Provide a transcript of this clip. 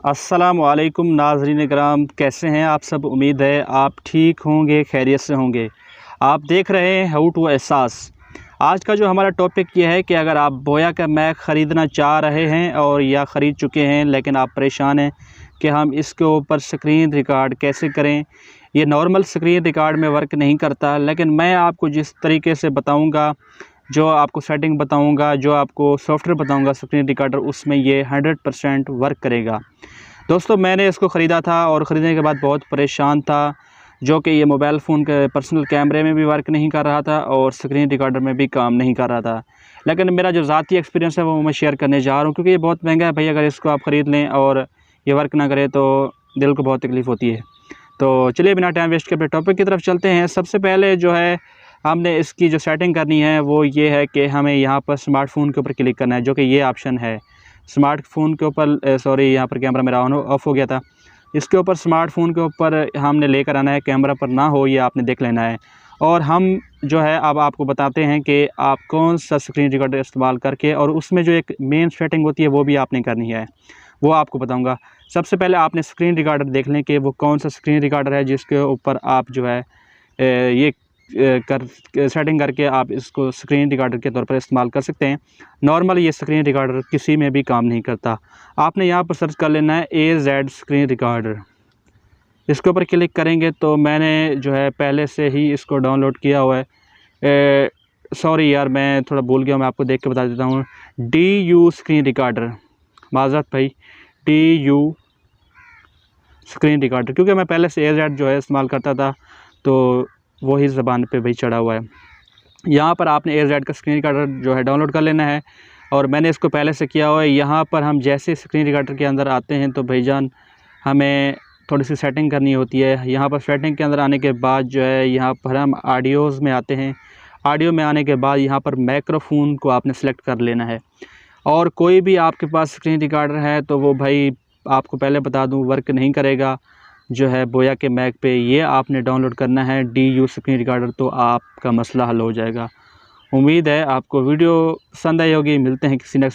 अस्सलाम वालेकुम नाज़रीन कराम, कैसे हैं आप सब। उम्मीद है आप ठीक होंगे, खैरियत से होंगे। आप देख रहे हैं हाउ टू एहसास। आज का जो हमारा टॉपिक ये है कि अगर आप बोया का मैक ख़रीदना चाह रहे हैं और या ख़रीद चुके हैं लेकिन आप परेशान हैं कि हम इसके ऊपर स्क्रीन रिकॉर्ड कैसे करें। ये नॉर्मल स्क्रीन रिकॉर्ड में वर्क नहीं करता, लेकिन मैं आपको जिस तरीके से बताऊँगा, जो आपको सेटिंग बताऊंगा, जो आपको सॉफ्टवेयर बताऊंगा स्क्रीन रिकॉर्डर, उसमें ये 100% वर्क करेगा। दोस्तों, मैंने इसको ख़रीदा था और ख़रीदने के बाद बहुत परेशान था, जो कि ये मोबाइल फ़ोन के पर्सनल कैमरे में भी वर्क नहीं कर रहा था और स्क्रीन रिकॉर्डर में भी काम नहीं कर रहा था। लेकिन मेरा जो ज़ाती एक्सपीरियंस है वो मैं शेयर करने जा रहा हूँ, क्योंकि ये बहुत महंगा है भाई। अगर इसको आप ख़रीद लें और ये वर्क ना करे तो दिल को बहुत तकलीफ़ होती है। तो चलिए बिना टाइम वेस्ट के अपने टॉपिक की तरफ चलते हैं। सबसे पहले जो है हमने इसकी जो सेटिंग करनी है वो ये है कि हमें यहाँ पर स्मार्टफ़ोन के ऊपर क्लिक करना है, जो कि ये ऑप्शन है स्मार्टफ़ोन के ऊपर। सॉरी, यहाँ पर कैमरा मेरा ऑफ हो गया था। इसके ऊपर स्मार्टफ़ोन के ऊपर हमने लेकर आना है, कैमरा पर ना हो, ये आपने देख लेना है। और हम जो है अब आपको बताते हैं कि आप कौन सा स्क्रीन रिकॉर्डर इस्तेमाल करके, और उसमें जो एक मेन सेटिंग होती है वो भी आपने करनी है, वो आपको बताऊँगा। सबसे पहले आपने स्क्रीन रिकॉर्डर देख लें कि वो कौन सा स्क्रीन रिकॉर्डर है जिसके ऊपर आप जो है ये सेटिंग करके आप इसको स्क्रीन रिकॉर्डर के तौर पर इस्तेमाल कर सकते हैं। नॉर्मल ये स्क्रीन रिकॉर्डर किसी में भी काम नहीं करता। आपने यहाँ पर सर्च कर लेना है AZ स्क्रीन रिकॉर्डर। इसके ऊपर क्लिक करेंगे तो मैंने जो है पहले से ही इसको डाउनलोड किया हुआ है। सॉरी यार, मैं थोड़ा भूल गया, मैं आपको देख के बता देता हूँ। DU स्क्रीन रिकॉर्डर, माज़रत भाई, DU स्क्रीन रिकॉर्डर, क्योंकि मैं पहले से AZ जो है इस्तेमाल करता था तो वही ज़बान पे भाई चढ़ा हुआ है। यहाँ पर आपने AZ का स्क्रीन रिकॉर्डर जो है डाउनलोड कर लेना है, और मैंने इसको पहले से किया हुआ है। यहाँ पर हम जैसे स्क्रीन रिकॉर्डर के अंदर आते हैं तो भाईजान हमें थोड़ी सी सेटिंग करनी होती है। यहाँ पर सेटिंग के अंदर आने के बाद जो है यहाँ पर हम ऑडियोज़ में आते हैं। ऑडियो में आने के बाद यहाँ पर माइक्रोफोन को आपने सेलेक्ट कर लेना है। और कोई भी आपके पास स्क्रीन रिकॉर्डर है तो वो भाई आपको पहले बता दूँ वर्क नहीं करेगा जो है बोया के मैक पे। ये आपने डाउनलोड करना है DU स्क्रीन रिकॉर्डर, तो आपका मसला हल हो जाएगा। उम्मीद है आपको वीडियो पसंद आई होगी। मिलते हैं किसी नेक्स्ट